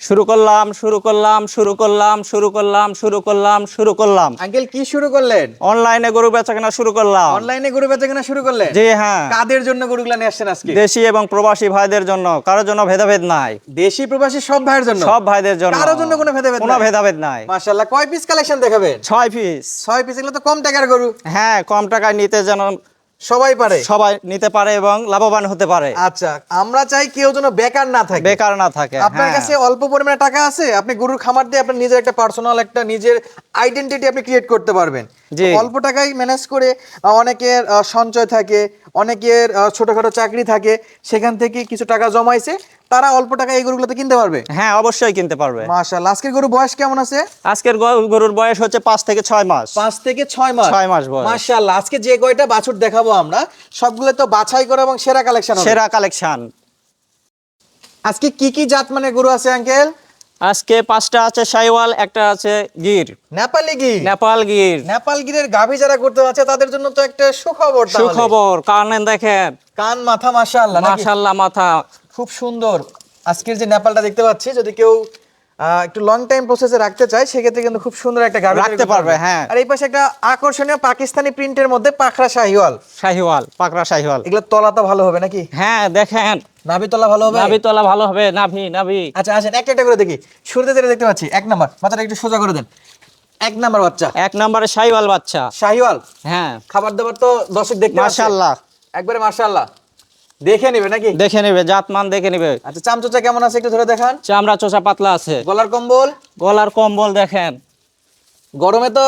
শুরু করলাম শুরু করলাম শুরু করলাম শুরু করলাম শুরু করলাম শুরু করলাম আঙ্কেল কি শুরু করলেন? অনলাইনে গরু বেচাকেনা শুরু করলাম। অনলাইনে গরু বেচাকেনা শুরু করলেন? জি হ্যাঁ, কাদের জন্য গরুগুলা নিয়ে আসছেন আজকে? দেশি এবং প্রবাসী ভাইদের জন্য, কারোর জন্য ভেদাভেদ নাই। দেশি প্রবাসী সব ভাইয়ের জন্য? সব ভাইদের জন্য, কারোর জন্য কোনো ভেদাভেদ কোনো নাই? ভেদাভেদ নাই। মাশাআল্লাহ, কয় পিস কালেকশন দেখাবেন? 6 পিস। 6 পিস, এগুলো তো কম টাকার গরু। হ্যাঁ, কম টাকায় নিতে যেন সবাই পারে? সবাই নিতে পারে এবং লাভবান হতে পারে। আচ্ছা, আমরা চাই কেউ যেন বেকার না থাকে। বেকার না থাকে। আপনার হ্যাঁ। কাছে অল্প পরিমাণে টাকা আছে, আপনি গরুর খামার দিয়ে আপনার নিজের একটা পার্সোনাল একটা নিজের আইডেন্টিটি আপনি ক্রিয়েট করতে পারবেন। জি। তো অল্প টাকায় ম্যানেজ করে অনেকের সঞ্চয় থাকে, অনেকের ছোটখাটো চাকরি থাকে, সেখান থেকে কিছু টাকা জমাইছে, তারা অল্প টাকায় এই গরুগুলোতে কিনতে পারবে। হ্যাঁ, অবশ্যই কিনতে পারবে। মাশাআল্লাহ, আজকের গরু বয়স কেমন আছে? আজকের গরুর বয়স হচ্ছে 5 থেকে 6 মাস। 5 থেকে 6 মাস। 6 মাস বয়স। মাশাআল্লাহ, আজকে যে কয়টা বাছুর দেখাবো আমরা সবগুলো তো বাছাই করা এবং সেরা কালেকশন হবে। সেরা কালেকশন। আজকে কি কি জাত মানে গরু আছে আঙ্কেল? আজকে 5টা আছে শাহিওয়াল, একটা আছে গির, নেপালি গির। নেপাল গির। নেপাল গিরের গাভী যারা করতে আছে তাদের জন্য তো একটা সুখবর। তাহলে সুখবর, কানেন দেখেন, কান মাথা মাশাআল্লাহ নাকি? মাশাআল্লাহ মাথা। খুব সুন্দর। আজকের যে নেপালটা দেখতে পাচ্ছি, যদি কেউ একটু লং টাইম প্রসেসে রাখতে চায় সেক্ষেত্রে কিন্তু খুব সুন্দর একটা গাভী রাখতে পারবে, হ্যাঁ। আর এই পাশে একটা আকর্ষণীয় পাকিস্তানি প্রিন্টের মধ্যে পাখরা শাহিওয়াল। শাহিওয়াল, পাকড়া শাহিওয়াল। এগুলো তলা তো ভালো হবে নাকি? হ্যাঁ দেখেন, নাভি তলা ভালো হবে? নাভি তলা ভালো হবে, নাভি নাভি। আচ্ছা আসেন একটা একটা করে দেখি। শুরুতে যেটা দেখতে পাচ্ছি 1 নাম্বার, মাথাটা একটু সোজা করে দেন। 1 নাম্বার বাচ্চা 1 নম্বরে শাহিওয়াল বাচ্চা। শাহিওয়াল। হ্যাঁ, খাবার দাবার তো দর্শক দেখতে পাচ্ছে। মাশাআল্লাহ। একবারে মাশাআল্লাহ, দেখে নেবে নাকি? দেখে নেবে, জাতমান দেখে নেবে। আচ্ছা, চামচোচা কেমন আছে একটু ধরে দেখান। চামড়া চোষা পাতলা আছে। গলার কম্বল? গলার কম্বল দেখেন। গরমে তো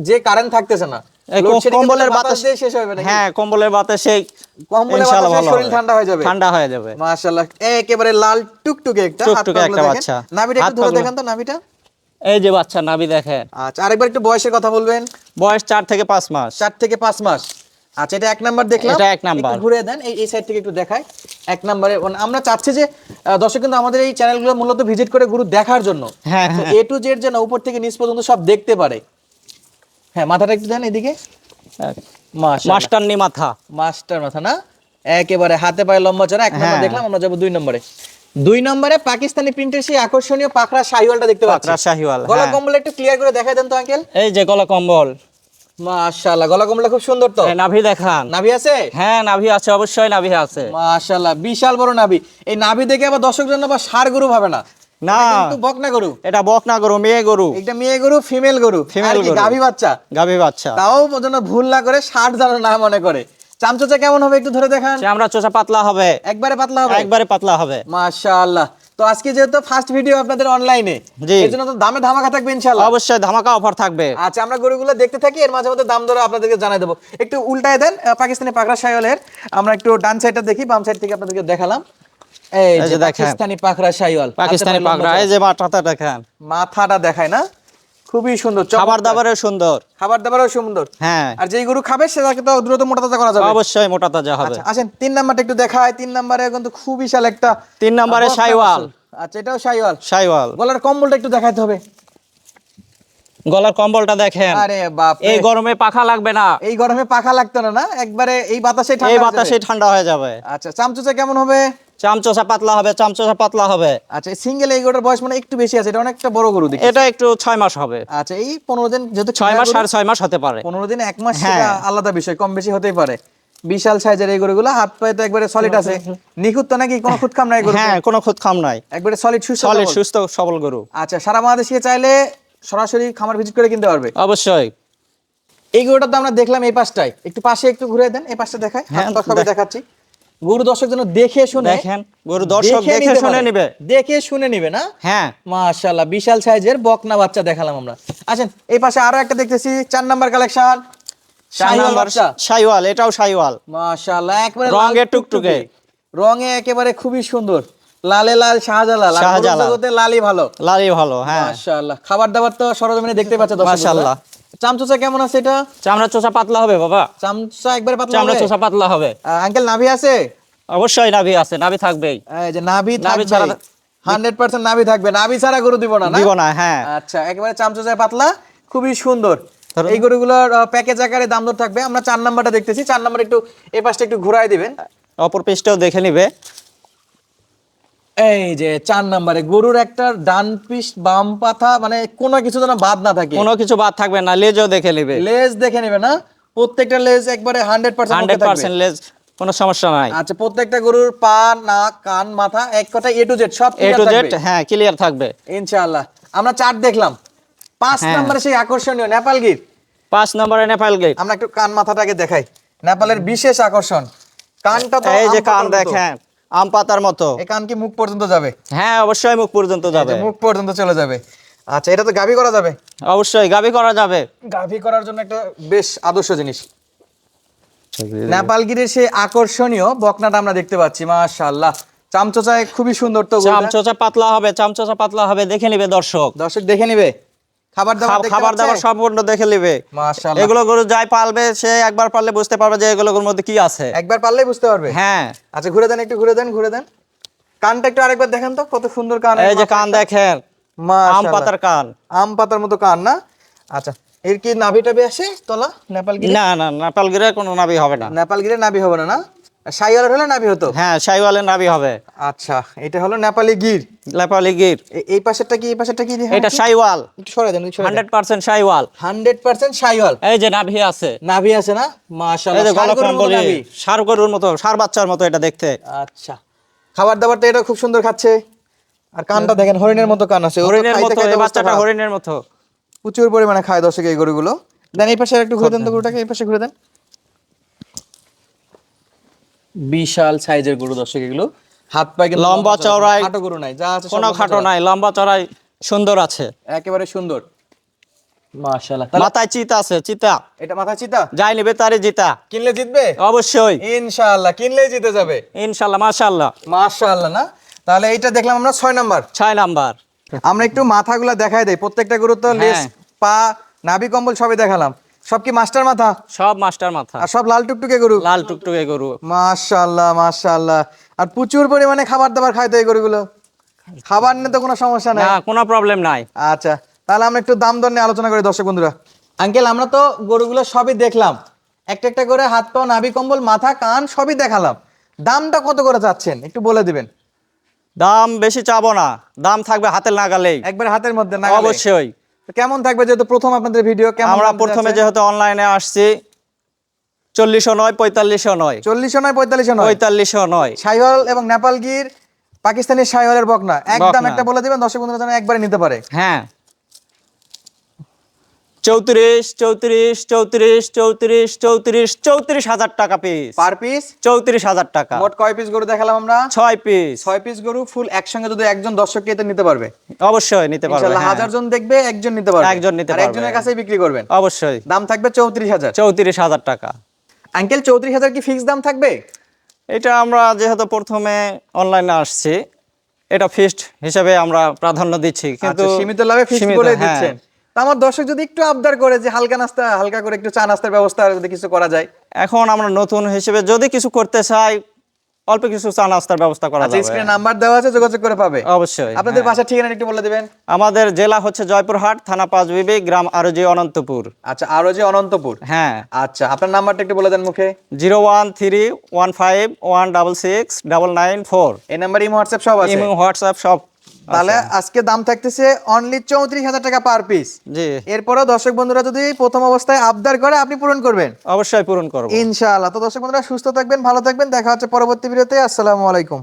যে কারেন্ট থাকতেছে না, এই লোডশেডিং কম্বলের কিন্তু বাতাস বাতাস দিয়ে শেষ হবে নাকি? হ্যাঁ, কম্বলের বাতাসে কম্বলের ইনশাআল্লাহ বাতাসে ভালো শরীর হবে। ঠান্ডা হয়ে যাবে। ঠান্ডা হয়ে যাবে। মাশাআল্লাহ, একেবারে লাল টুকটুকে একটা হাত টুকটুকে পাগুলো একটা দেখেন। বাচ্চা। নাভিটা হাত একটু ধরে পাগুলো। দেখান তো নাভিটা। এই যে বাচ্চা, নাভি দেখেন। আচ্ছা, আরেকবার একটু বয়সের কথা বলবেন। বয়স 4 থেকে 5 মাস। 4 থেকে 5 মাস। আচ্ছা, এটা 1 নাম্বার দেখলাম। এটা 1 নাম্বার। একটু ঘুরে দেন, এই সাইড থেকে একটু দেখাই। 1 নাম্বারে আমরা চাচ্ছি যে দর্শক কিন্তু আমাদের এই চ্যানেলগুলো মূলত ভিজিট করে গরু দেখার জন্য। হ্যাঁ, তো হ্যাঁ। A to Z যেন উপর থেকে নিচ পর্যন্ত সব দেখতে পারে। হ্যাঁ, মাথাটা একটু দেন এদিকে। মাশাআল্লাহ, মাস্টারনি মাথা। মাস্টার মাথা না, একেবারে হাতে পায়ে লম্বা চড়া। 1 নাম্বার হ্যাঁ। দেখলাম, আমরা যাব 2 নম্বরে। 2 নম্বরে পাকিস্তানি প্রিন্টের সেই আকর্ষণীয় পাখরা শাহিওয়ালটা দেখতে পাচ্ছি। পাকড়া শাহিওয়াল, গলা হ্যাঁ। কম্বল একটু ক্লিয়ার করে দেখাই দেন তো আঙ্কেল। এই যে গলা কম্বল। মাশাআল্লাহ, গলা কম্বলটা খুব সুন্দর তো। এই নাভি দেখান। নাভি আছে? হ্যাঁ, নাভি আছে, অবশ্যই নাভি আছে। মাশাআল্লাহ, বিশাল বড় নাভি। এই নাভি দেখে আবার দর্শক জন আবার ষাঁড় গরু ভাবে না, না, এটা কিন্তু বকনা গরু। এটা বকনা গরু, মেয়ে গরু। এটা মেয়ে গরু, ফিমেল গরু, ফিমেল আর কি গরু। গাভী বাচ্চা। গাভী বাচ্চা। তাও যেন ভুল না করে ষাঁড় যেন না মনে করে। চামচোচা কেমন হবে একটু ধরে দেখান। চামড়া চোষা পাতলা হবে। একবারে পাতলা হবে? একবারে পাতলা হবে। মাশাআল্লাহ। তো আজকে যেহেতু ফার্স্ট ভিডিও আপনাদের অনলাইনে, জি। এর জন্য তো দামে ধামাকা থাকবে ইনশাআল্লাহ। অবশ্যই ধামাকা অফার থাকবে। আচ্ছা, আমরা গরুগুলো দেখতে থাকি, এর মাঝে মধ্যে দাম দর আপনাদেরকে জানাই দেবো। একটু উল্টায় দেন পাকিস্তানি পাকড়া শাহিওয়ালের। আমরা একটু ডান সাইডটা দেখি, বাম সাইড থেকে আপনাদেরকে দেখালাম। এই এই যে যে দেখেন। পাকিস্তানি পাকড়া শাহিওয়াল, পাকিস্তানি পাকড়া, এই যে মাথাটা দেখেন। মাথাটা দেখায় না, খুবই সুন্দর। খাবার দাবারেও সুন্দর। খাবার দাবারও সুন্দর। হ্যাঁ, আর যেই গরু খাবে সেটাকে তো দ্রুত মোটা তাজা করা যাবে। অবশ্যই মোটা তাজা হবে। আচ্ছা, আসেন 3 নাম্বারটা একটু দেখায়। 3 নাম্বারে কিন্তু খুব বিশাল একটা 3 নম্বরে বকনা শাহিওয়াল। বাছুর। আচ্ছা, এটাও শাহিওয়াল। শাহিওয়াল। গলার কম্বলটা একটু দেখাইতে হবে। গলার কম্বলটা দেখেন। আরে বাপ রে। এই গরমে পাখা লাগবে না। এই গরমে পাখা লাগতো না, না একবারে এই বাতাসে ঠান্ডা এই হয়ে বাতাসে যাবে। ঠান্ডা হয়ে যাবে। আচ্ছা, চামচুচা কেমন হবে? চামচোষা পাতলা হবে, চামচোষা পাতলা হবে। আচ্ছা, সিঙ্গেল এই গরুটার বয়স মানে একটু বেশি আছে, এটা অনেকটা বড় গরু দেখি। এটা একটু 6 মাস হবে। আচ্ছা, এই 15 দিন যেহেতু 6 মাস, 6.5 মাস হতে পারে। 15 দিন 1 মাস হ্যাঁ। সেটা আলাদা বিষয়, কম বেশি হতেই পারে। বিশাল সাইজের এই গরুগুলো, হাত পায়ে তো একবারে সলিড আছে, নিখুঁত তো নাকি? কোনো খুঁত খাম নাই গরু? হ্যাঁ, কোনো খুদ খাম নাই। একবারে সলিড সুস্থ সলিড সবল। সুস্থ সবল গরু। আচ্ছা, সারা বাংলাদেশে চাইলে সরাসরি খামার ভিজিট করে কিনতে পারবে। অবশ্যই। এই গরুটা তো আমরা দেখলাম এই পাশটায়, একটু পাশে একটু ঘুরে দেন, এই পাশটা দেখায়। হ্যাঁ, সবাই দেখাচ্ছি। গরু দর্শক যেন দেখে শুনে দেখেন, গরু দর্শক দেখে নিতে শুনে পারে। নিবে। দেখে শুনে নিবে না? হ্যাঁ, মাশাআল্লাহ, বিশাল সাইজের বকনা বাচ্চা দেখালাম আমরা। আসেন এই পাশে আরো একটা দেখতেছি, 4 নাম্বার কালেকশন। 4 নম্বর শাহিওয়াল, এটাও শাহিওয়াল। মাশাআল্লাহ, একেবারে রঙে লাল টুকটুকে। রঙে একেবারে খুবই সুন্দর, লালে লাল শাহজালাল। আর শাহজালাল। গরুর জগতে লালই ভালো। লালই ভালো, হ্যাঁ। মাশাআল্লাহ, খাবার দাবার তো সরজমিনে দেখতে পাচ্ছে দর্শক। মাশাআল্লাহ। চামচোচা কেমন আছে এটা? চামড়া চোষা পাতলা হবে বাবা। চামচা একবারে পাতলা চামড়া হবে? চোষা পাতলা হবে। আঙ্কেল নাভি আছে? অবশ্যই নাভি আছে, নাভি থাকবেই। এই যে নাভি নাভি ছাড়া ছাড়া 100% নাভি থাকবে, নাভি ছাড়া গরু দিব না, না? দিব না, হ্যাঁ। আচ্ছা, একেবারে চামচোচায় পাতলা, খুবই সুন্দর। ধরুন। এই গরুগুলোর প্যাকেজ আকারে দাম দর থাকবে। আমরা 4 নাম্বারটা দেখতেছি। 4 নাম্বার একটু এই পাশটা একটু ঘুরাই দিবেন। অপর পেজটাও দেখে নিবে। এই যে 4 নম্বরে গরুর একটা ডান পিস বাম পাথা মানে কোনো কিছু যেন বাদ না থাকে, কোনো কিছু বাদ থাকবে না, লেজও দেখে নেবে। লেজ দেখে নেবে না, প্রত্যেকটা লেজ একবারে 100% ওকে থাকবে। 100% লেজ, কোনো সমস্যা নাই। আচ্ছা, প্রত্যেকটা গরুর পা, নাক, কান, মাথা, এক কথা A to Z সব এ টু ক্লিয়ার জেড, থাকবে হ্যাঁ, ক্লিয়ার থাকবে। ইনশাআল্লাহ। আমরা 4 দেখলাম, 5 হ্যাঁ। নম্বরে সেই আকর্ষণীয় নেপাল গির। 5 নম্বরে নেপাল গির। আমরা একটু কান মাথাটাকে দেখাই, নেপালের বিশেষ আকর্ষণ। কানটা তো এই যে আম কান পাতার মতো। দেখেন, আম পাতার মতো। এই কান কি মুখ পর্যন্ত যাবে? হ্যাঁ, অবশ্যই মুখ পর্যন্ত এই যে যাবে। মুখ পর্যন্ত চলে যাবে। আচ্ছা, এটা তো গাভী করা যাবে। অবশ্যই গাভী করা যাবে। গাভী করার জন্য একটা বেশ আদর্শ জিনিস। নেপালগিরের সেই আকর্ষণীয় বকনাটা আমরা দেখতে পাচ্ছি, মাশাআল্লাহ। চামচোচায় খুবই সুন্দর তো গরুটা। চামচোচা পাতলা হবে, চামচোচা পাতলা হবে, দেখে নিবে দর্শক। দর্শক দেখে নিবে, খাবার দাবার দেখতে খাবার দাবার পাচ্ছে? সম্পূর্ণ দেখে নিবে। মাশাআল্লাহ। এগুলো গরু যাই পালবে সে একবার পারলে বুঝতে পারবে যে এগুলোর মধ্যে কি আছে। একবার পারলেই বুঝতে পারবে। হ্যাঁ, আচ্ছা, ঘুরে দেন, একটু ঘুরে দেন, ঘুরে দেন। কানটা একটু আরেকবার দেখেন তো, কত সুন্দর কান। এই যে কান দেখেন, আম মাশাআল্লাহ। পাতার কান। আম পাতার মতো কান না? আচ্ছা, এর কি নাভি টাভি আসে তলা নেপালগিরি? না না, নেপাল গিরের কোনো নাভি হবে না। নেপালগিরির নাভি হবে না, না? শাইওয়ালের হলে নাভি হতো। হ্যাঁ, শাইওয়ালের নাভি হবে। আচ্ছা, এটা হলো নেপালি গির। নেপালি গির। এই পাশেরটা কি, এই পাশেরটা কি? এটা শাইওয়াল, একটু সরে দেন, একটু সরে দেন। 100% শাইওয়াল। 100% শাইওয়াল। এই যে নাভি আছে, নাভি আছে না? এই মাশাআল্লাহ, যে ষাঁড় গরুর গলফরাম মতো বলি, নাভি। ষাঁড় গরুর মতো, ষাঁড় বাচ্চার মতো এটা দেখতে। আচ্ছা, খাবার দাবার তো এটা খুব সুন্দর খাচ্ছে। আর কানটা দেখেন, হরিণের মতো কান আছে। ও তো হরিণের খাইতে মতো, খাইতে এই অবস্থা বাচ্চাটা খারাপ। হরিণের মতো। প্রচুর পরিমাণে খায় দর্শক এই গরুগুলো। দেন এই পাশে একটু ঘুরে দেন তো গরুটাকে, এই পাশে ঘুরে দেন। বিশাল সাইজের গরু দর্শক এগুলো। হাত পা কিন্তু লম্বা চওড়ায় খাটো গরু নাই, যা আছে সব কোনো লম্বা খাটো চওড়া। নাই, লম্বা চড়াই সুন্দর আছে। একেবারে সুন্দর, মাশাআল্লাহ। তাহলে মাথায় চিতা আছে, চিতা। এটা মাথা চিতা, যাই নিবে তারই জিতা। কিনলে জিতবে অবশ্যই, ইনশাআল্লাহ, কিনলেই জিতে যাবে ইনশাল্লাহ, মাশাআল্লাহ। মাশাআল্লাহ। না, তাহলে এইটা দেখলাম আমরা 6 নাম্বার। 6 নাম্বার। আমরা একটু মাথাগুলা দেখাই দেই, প্রত্যেকটা গরু তো লেজ, হ্যাঁ। পা, নাভি কম্বল সবই দেখালাম। সব কি মাস্টার মাথা? সব মাস্টার মাথা, আর সব লাল টুকটুকে গরু। লাল টুকটুকে গরু। মাশাআল্লাহ, মাশাআল্লাহ। আর প্রচুর পরিমাণে খাবার দাবার খায় তো এই গরুগুলো, খাবার নিয়ে তো কোনো সমস্যা নাই। না, কোনো প্রবলেম নাই। আচ্ছা, তাহলে আমরা একটু দাম দর নিয়ে আলোচনা করি দর্শক বন্ধুরা। আঙ্কেল, আমরা তো গরুগুলো সবই দেখলাম, একটা একটা করে হাত পা, নাভি কম্বল, মাথা, কান সবই দেখালাম। দামটা কত করে চাচ্ছেন একটু বলে দিবেন? দাম বেশি চাবো না, দাম থাকবে হাতের নাগালেই। একবার হাতের মধ্যে না? অবশ্যই। কেমন থাকবে, যেহেতু প্রথম আপনাদের ভিডিও, কেমন আমরা দাম প্রথমে যাচ্ছে? যেহেতু অনলাইনে আসছি, 40ও নয়, 45ও নয়, 40 নয়, 45 নয়। 45ও নয়। শাইওয়াল এবং নেপালগির, পাকিস্তানি শাইওয়ালের বকনা, একদম বকনা। একটা বলে দিবেন দর্শক বন্ধুরা যেন একবারে নিতে পারে। হ্যাঁ, 34, 34, 34, 34, 34, 34,000 টাকা পিস। পার পিস 34,000 টাকা। মোট কয় পিস গরু দেখালাম আমরা? 6 পিস। 6 পিস গরু ফুল একসঙ্গে যদি একজন দর্শককে এতে নিতে পারবে অবশ্যই নিতে পারবে। ইনশাআল্লাহ। হ্যাঁ। 1000 জন দেখবে, একজন নিতে পারবে, একজন নিতে আর পারবে। একজনের কাছেই বিক্রি করবেন। অবশ্যই। দাম থাকবে 34,000। 34,000 টাকা। আঙ্কেল, 34,000 কি ফিক্স দাম থাকবে? এটা আমরা যেহেতু প্রথমে অনলাইনে আসছি, এটা ফিক্সড হিসেবে আমরা প্রাধান্য দিচ্ছি, কিন্তু আচ্ছা, সীমিত লাভে ফিক্স সীমিত, বলে হ্যাঁ। দিচ্ছেন। তা আমার দর্শক যদি একটু আবদার করে যে হালকা নাস্তা, হালকা করে একটু চা নাস্তার ব্যবস্থা যদি কিছু করা যায়। এখন আমরা নতুন হিসেবে যদি কিছু করতে চাই, অল্প কিছু চা নাস্তার ব্যবস্থা করা আচ্ছা, যাবে। স্ক্রিনে নাম্বার দেওয়া আছে, যোগাযোগ করে পাবে। অবশ্যই। আপনাদের হ্যাঁ। বাসার ঠিকানা একটু বলে দিবেন। আমাদের জেলা হচ্ছে জয়পুরহাট, থানা পাঁচবিবি, গ্রাম আরজি, অনন্তপুর। আচ্ছা, আরো যে অনন্তপুর। হ্যাঁ। আচ্ছা, আপনার নাম্বারটা একটু বলে দেন মুখে। 01315169994। এই নাম্বার ইমো হোয়াটসঅ্যাপ সব আছে। ইমো, হোয়াটসঅ্যাপ সব। তাহলে আজকে দাম থাকতেছে অনলি 34,000 টাকা পার পিস। জি, এরপরও দর্শক বন্ধুরা যদি প্রথম অবস্থায় আবদার করে, আপনি পূরণ করবেন অবশ্যই পূরণ করব। ইনশাআল্লাহ। তো দর্শক বন্ধুরা সুস্থ থাকবেন, ভালো থাকবেন, দেখা হচ্ছে পরবর্তী ভিডিওতে। আসসালামু আলাইকুম।